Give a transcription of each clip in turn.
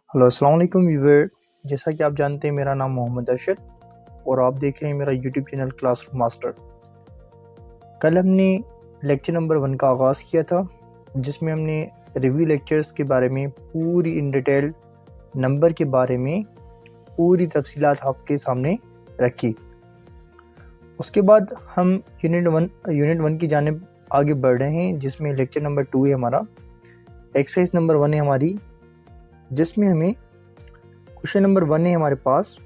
Hello अस्सलाम वालेकुम viewer. जैसा कि आप जानते हैं मेरा नाम मोहम्मद अरशद और आप देख रहे हैं मेरा यूट्यूब चैनल क्लासरूम मास्टर। कल हमने लेक्चर नंबर 1 का आगाज़ किया था जिसमें हमने रिव्यू लेक्चर्स के बारे में पूरी इन डिटेल नंबर के बारे में पूरी तफसीलात आपके सामने रखी। उसके बाद हम यूनिट वन की जानिब आगे बढ़ रहे हैं जिसमें लेक्चर नंबर 2 है हमारा। एक्सरसाइज नंबर 1 है हमारी, जिसमें हमें क्वेश्चन नंबर 1 है हमारे पास,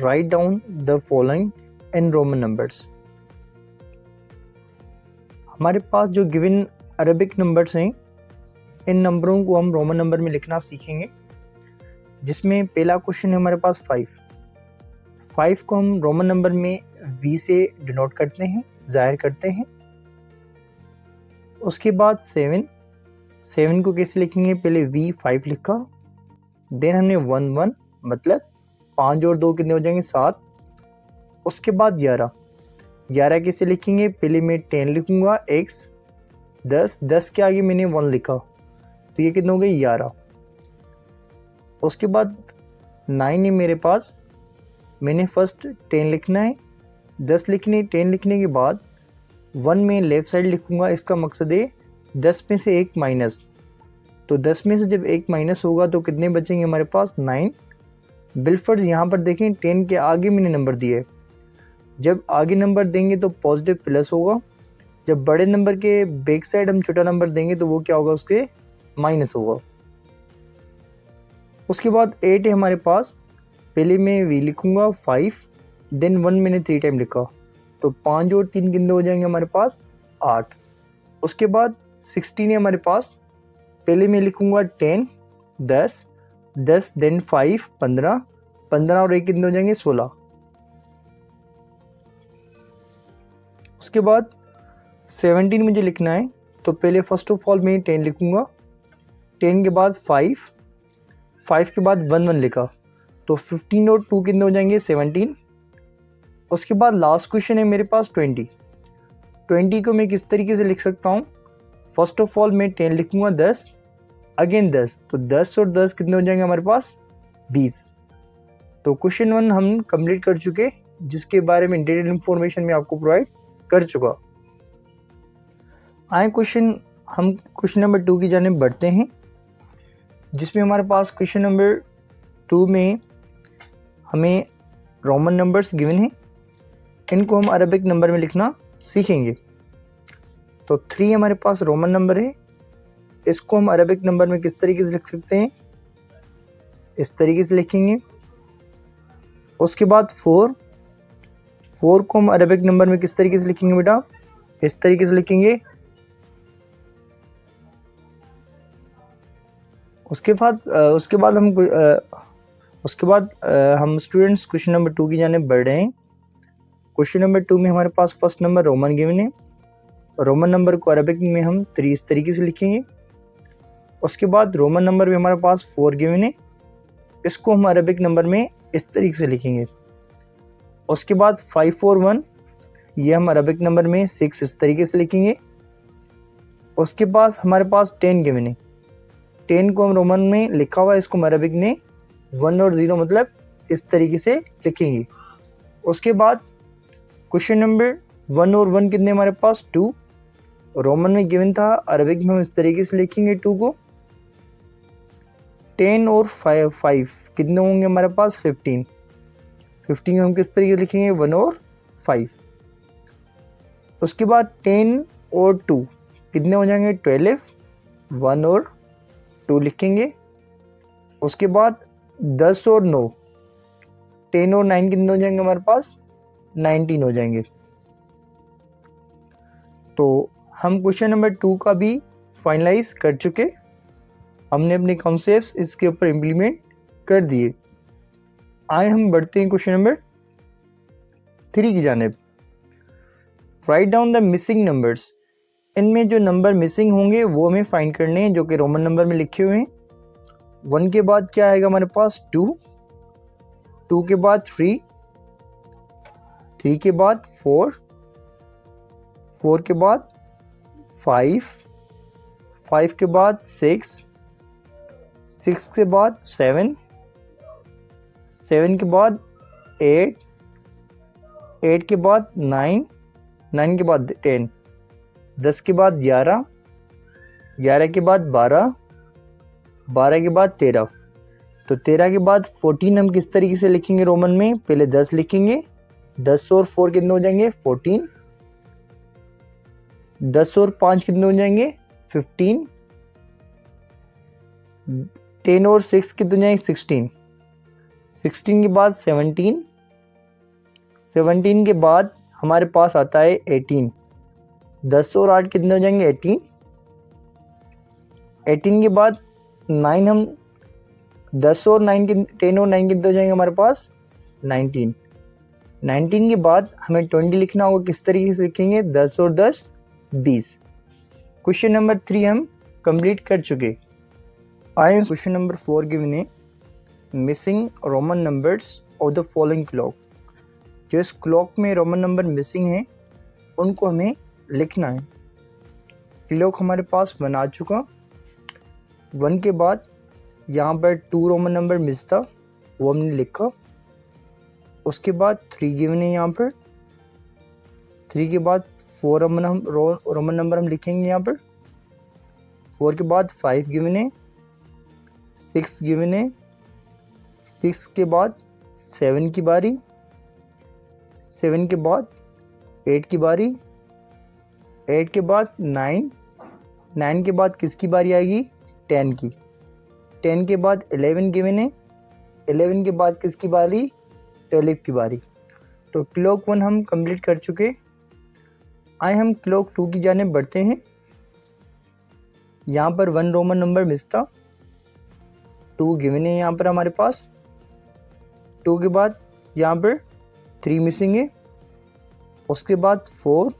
write down the following in Roman numbers. हमारे पास जो गिवन अरबिक नंबर्स हैं इन नंबरों को हम रोमन नंबर में लिखना सीखेंगे, जिसमें पहला क्वेश्चन है हमारे पास 5 को हम रोमन नंबर में V से डिनोट करते हैं, जाहिर करते हैं। उसके बाद 7 को कैसे लिखेंगे, पहले V5 लिखा, देन हमने 1 मतलब 5 और 2 कितने हो जाएंगे 7। उसके बाद 11 कैसे लिखेंगे, पहले मैं 10 लिखूंगा, x 10 के आगे मैंने 1 लिखा तो ये कितने हो गए 11। उसके बाद 9 है मेरे पास, मैंने फर्स्ट 10 लिखना है, 10 लिखने 10 लिखने के बाद 1 में लेफ़्ट साइड लिखूंगा। इसका मकसद है 10 में से 1 माइनस, तो 10 में से जब 1 माइनस होगा तो कितने बचेंगे हमारे पास 9। बिलफर्ज यहाँ पर देखें 10 के आगे मैंने नंबर दिए, जब आगे नंबर देंगे तो पॉजिटिव प्लस होगा, जब बड़े नंबर के बैक साइड हम छोटा नंबर देंगे तो वो क्या होगा, उसके माइनस होगा। उसके बाद 8 है हमारे पास, पहले मैं V लिखूंगा 5, देन 1 मैंने 3 टाइम लिखा तो 5 और 3 कितने हो जाएंगे हमारे पास 8। उसके बाद 16 है हमारे पास, पहले मैं लिखूंगा 10 10 देन 5 15 और 1 कितने हो जाएंगे 16। उसके बाद 17 मुझे लिखना है, तो पहले फर्स्ट ऑफ ऑल मैं 10 लिखूंगा, 10 के बाद 5 के बाद 1 लिखा तो 15 और 2 कितने हो जाएंगे 17। उसके बाद लास्ट क्वेश्चन है मेरे पास 20 को मैं किस तरीके से लिख सकता हूँ, फर्स्ट ऑफ ऑल मैं 10 लिखूंगा, 10 अगेन 10 तो 10 और 10 कितने हो जाएंगे हमारे पास 20। तो क्वेश्चन 1 हम कंप्लीट कर चुके, जिसके बारे में डिटेल इंफॉर्मेशन मैं आपको प्रोवाइड कर चुका। आए हम क्वेश्चन नंबर 2 की जानिब बढ़ते हैं, जिसमें हमारे पास क्वेश्चन नंबर 2 में हमें रोमन नंबर्स गिवन हैं, इनको हम अरबिक नंबर में लिखना सीखेंगे। तो 3 हमारे पास रोमन नंबर है, इसको हम अरबिक नंबर में किस तरीके से लिख सकते हैं, इस तरीके से लिखेंगे। उसके बाद 4 को हम अरबिक नंबर में किस तरीके से लिखेंगे बेटा, इस तरीके से लिखेंगे। उसके बाद हम स्टूडेंट्स क्वेश्चन नंबर 2 की जानिब बढ़ रहे हैं। क्वेश्चन नंबर 2 में हमारे पास फर्स्ट नंबर रोमन गिवन है, रोमन नंबर को अरबिक में हम 3 इस तरीके से लिखेंगे। उसके बाद रोमन नंबर में हमारे पास 4 गिवन है, इसको हम अरबिक नंबर में इस तरीके से लिखेंगे। उसके बाद 5 और 1 ये हम अरबिक नंबर में 6 इस तरीके से लिखेंगे। उसके बाद हमारे पास 10 गिवन है, 10 को हम रोमन में लिखा हुआ है, इसको हम अरबिक में 1 और 0 मतलब इस तरीके से लिखेंगे। उसके बाद क्वेश्चन नंबर 1 और 1 कितने हमारे पास 2, रोमन में गिवन था, अरबिक में हम इस तरीके से लिखेंगे 2 को। 10 और 5 कितने होंगे हमारे पास 15 को हम किस तरीके से लिखेंगे 1 और 5। उसके बाद 10 और 2 कितने हो जाएंगे 12, 1 और 2 लिखेंगे। उसके बाद 10 और 9, 10 और 9 कितने हो जाएंगे हमारे पास 19 हो जाएंगे। तो हम क्वेश्चन नंबर 2 का भी फाइनलाइज कर चुके, हमने अपने कॉन्सेप्ट्स इसके ऊपर इम्प्लीमेंट कर दिए। आए हम बढ़ते हैं क्वेश्चन नंबर 3 की जानिब। Right down the missing numbers, इनमें जो नंबर मिसिंग होंगे वो हमें फाइंड करने हैं, जो कि रोमन नंबर में लिखे हुए हैं। 1 के बाद क्या आएगा हमारे पास 2 के बाद 3 के बाद 4 के बाद 5 के बाद 6 6 के बाद 7, 7 के बाद 8, 8 के बाद 9, 9 के बाद 10, 10 के बाद 11, 11 के बाद 12, 12 के बाद 13। तो 13 के बाद 14 हम किस तरीके से लिखेंगे रोमन में? पहले 10 लिखेंगे, 10 और 4 कितने हो जाएंगे? 14, 10 और 5 कितने हो जाएंगे? 15, 10 और 6 कितने हो जाएंगे? 16, 16 के बाद 17, 17 के बाद हमारे पास आता है 18, 10 और 8 कितने हो जाएंगे? 18, 18 के बाद 9 हम 10 और 9 10 और 9 कितने हो जाएंगे हमारे पास? 19, 19 के बाद हमें 20 लिखना होगा। किस तरीके से लिखेंगे? 10 और 10 20। क्वेश्चन नंबर 3 हम कंप्लीट कर चुके। आए क्वेश्चन नंबर 4 गिवन है missing Roman numbers of the following clock. जो इस क्लॉक में रोमन नंबर मिसिंग है उनको हमें लिखना है। क्लॉक हमारे पास 1 आ चुका, 1 के बाद यहाँ पर 2 रोमन नंबर मिस था, वो हमने लिखा। उसके बाद 3 गिवन है यहाँ पर, 3 के बाद 4 रोमन नंबर हम लिखेंगे यहाँ पर। 4 के बाद 5 गिवन है, 6 गिवन है, 6 के बाद 7 की बारी, 7 के बाद 8 की बारी, 8 के बाद 9, 9 के बाद किसकी बारी आएगी? 10 की, 10 के बाद 11 गिवन है, 11 के बाद किसकी बारी? 12 की बारी। तो क्लॉक 1 हम कंप्लीट कर चुके। आए हम क्लॉक 2 की जाने बढ़ते हैं। यहाँ पर 1 रोमन नंबर मिस था, 2 गिवन है यहाँ पर हमारे पास। 2 के बाद यहाँ पर 3 मिसिंग है, उसके बाद 4,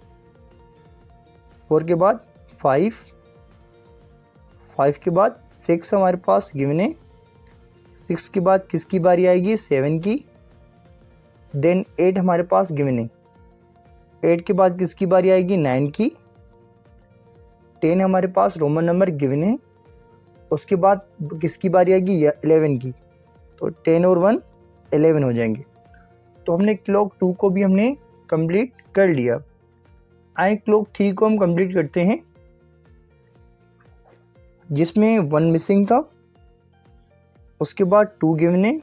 4 के बाद 5, 5 के बाद 6 हमारे पास गिवन है। 6 के बाद किसकी बारी आएगी? 7 की। देन 8 हमारे पास गिवन है, 8 के बाद किसकी बारी आएगी? 9 की। 10 हमारे पास रोमन नंबर गिवन है, उसके बाद किसकी बारी आएगी? 11 की। तो 10 और 1 11 हो जाएंगे। तो हमने क्लॉक 2 को भी हमने कंप्लीट कर लिया। आए क्लॉक 3 को हम कंप्लीट करते हैं, जिसमें 1 मिसिंग था, उसके बाद 2 गिवन है,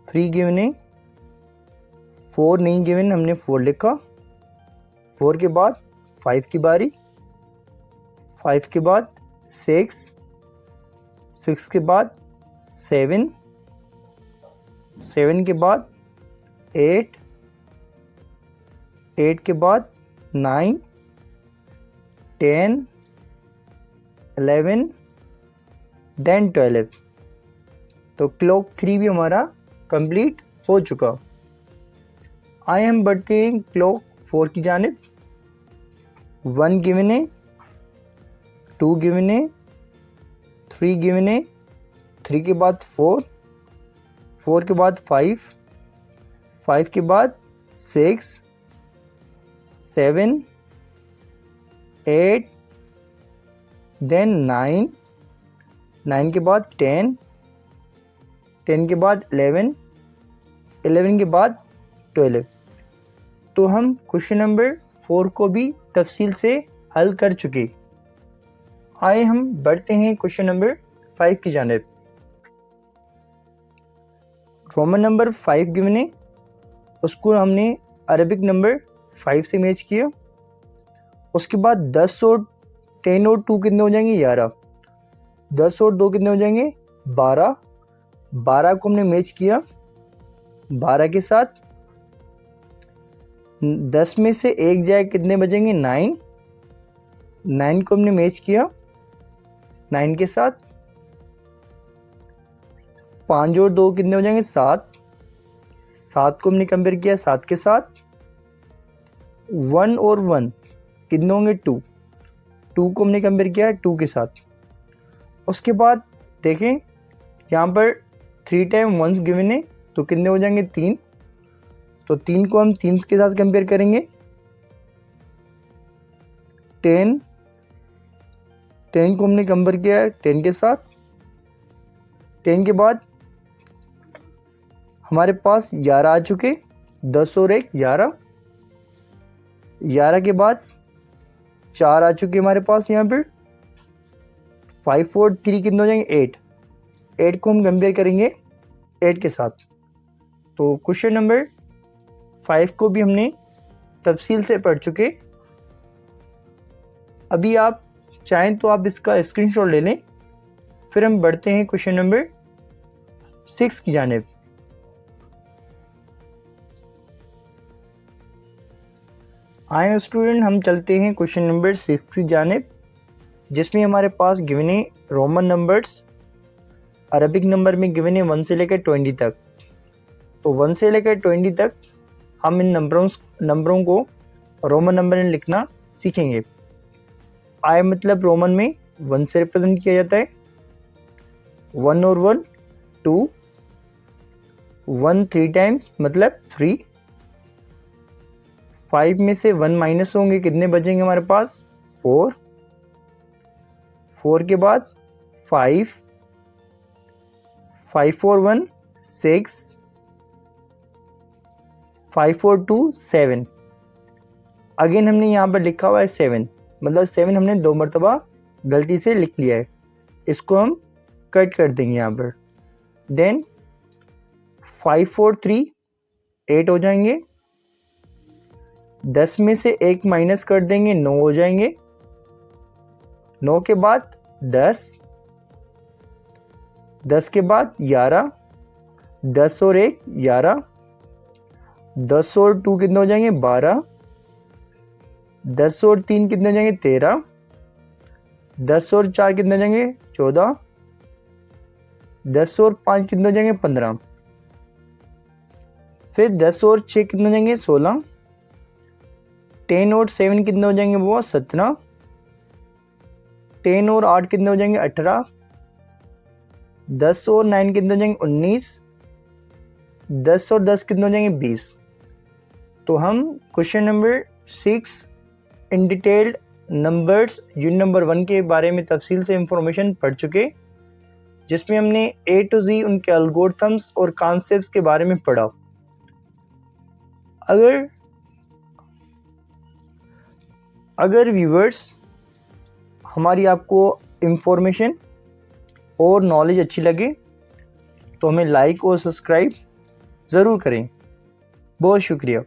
3 गिवन है, 4 नहीं गिवन, हमने 4 लिखा। 4 के बाद 5 की बारी, 5 के बाद 6, 6 के बाद 7, 7 के बाद 8, 8 के बाद 9, 10, 11, देन 12। तो क्लॉक 3 भी हमारा कंप्लीट हो चुका। आए हम बढ़ते हैं क्लॉक 4 की जानिब। 1 गिवन है, 2 गिवन है, 3 गिवन है, 3 के बाद 4, 4 के बाद 5, 5 के बाद 6, 7, 8, देन 9, 9 के बाद 10, 10 के बाद 11, 11 के बाद 12। तो हम क्वेश्चन नंबर 4 को भी तफसील से हल कर चुके। आए हम बढ़ते हैं क्वेश्चन नंबर 5 की जानिब। रोमन नंबर 5 गिवन है, उसको हमने अरबिक नंबर 5 से मैच किया। उसके बाद 10 और 10 और 2 कितने हो जाएंगे? 11। 10 और 2 कितने हो जाएंगे? 12। 12 को हमने मैच किया 12 के साथ। 10 में से 1 जाए कितने बचेंगे? 9। 9 को हमने मैच किया 9 के साथ। 5 और 2 कितने हो जाएंगे? 7। 7 को हमने कंपेयर किया 7 के साथ। 1 और 1 कितने होंगे? 2। 2 को हमने कंपेयर किया 2 के साथ। उसके बाद देखें यहाँ पर 3 टाइम 1 गिवन है, तो कितने हो जाएंगे? 3। तो 3 को हम 3 के साथ कंपेयर करेंगे। 10 को हमने कंपेयर किया 10 के साथ। 10 के बाद हमारे पास 11 आ चुके, 10 और 1 11, 11 के बाद 4 आ चुके हमारे पास यहाँ पर, 5 और 3 कितने हो जाएंगे 8, 8 को हम कंपेयर करेंगे 8 के साथ। तो क्वेश्चन नंबर 5 को भी हमने तफसील से पढ़ चुके। अभी आप चाहें तो आप इसका स्क्रीनशॉट ले लें, फिर हम बढ़ते हैं क्वेश्चन नंबर 6 की जानिब। आए स्टूडेंट, हम चलते हैं क्वेश्चन नंबर 6 की जानिब, जिसमें हमारे पास गिवन है रोमन नंबर्स, अरबिक नंबर में गिवन है 1 से लेकर 20 तक। तो 1 से लेकर 20 तक हम इन नंबरों को रोमन नंबर में लिखना सीखेंगे। आई मतलब रोमन में 1 से रिप्रेजेंट किया जाता है, 1 और 1 2, 1 3 टाइम्स मतलब 3, 5 में से 1 माइनस होंगे, कितने बचेंगे हमारे पास 4, 4 के बाद 5, 5 और 1 6, 5 और 2 7। अगेन हमने यहाँ पर लिखा हुआ है 7, मतलब 7 हमने 2 मरतबा गलती से लिख लिया है, इसको हम कट कर देंगे यहाँ पर। देन 5 और 3 8 हो जाएंगे, 10 में से 1 माइनस कर देंगे 9 हो जाएंगे, 9 के बाद 10, 10 के बाद 11, 10 और 1 11, 10 और 2 कितने हो जाएंगे 12, 10 और 3 कितने हो जाएंगे 13, 10 और 4 कितने हो जाएंगे 14, 10 और 5 कितने हो जाएंगे 15, फिर 10 और 6 कितने हो जाएंगे 16, 10 और 7 कितने हो जाएंगे वो 17, 10 और 8 कितने हो जाएंगे 18, 10 और 9 कितने हो जाएंगे 19, 10 और 10 कितने हो जाएंगे 20। तो हम क्वेश्चन नंबर 6 इन डिटेल्ड नंबर्स यूनिट नंबर 1 के बारे में तफसील से इंफॉर्मेशन पढ़ चुके, जिसमें हमने A to Z उनके एल्गोरिथम्स और कॉन्सेप्ट्स के बारे में पढ़ा। अगर व्यूवर्स हमारी आपको इंफॉर्मेशन और नॉलेज अच्छी लगे तो हमें लाइक और सब्सक्राइब ज़रूर करें। बहुत शुक्रिया।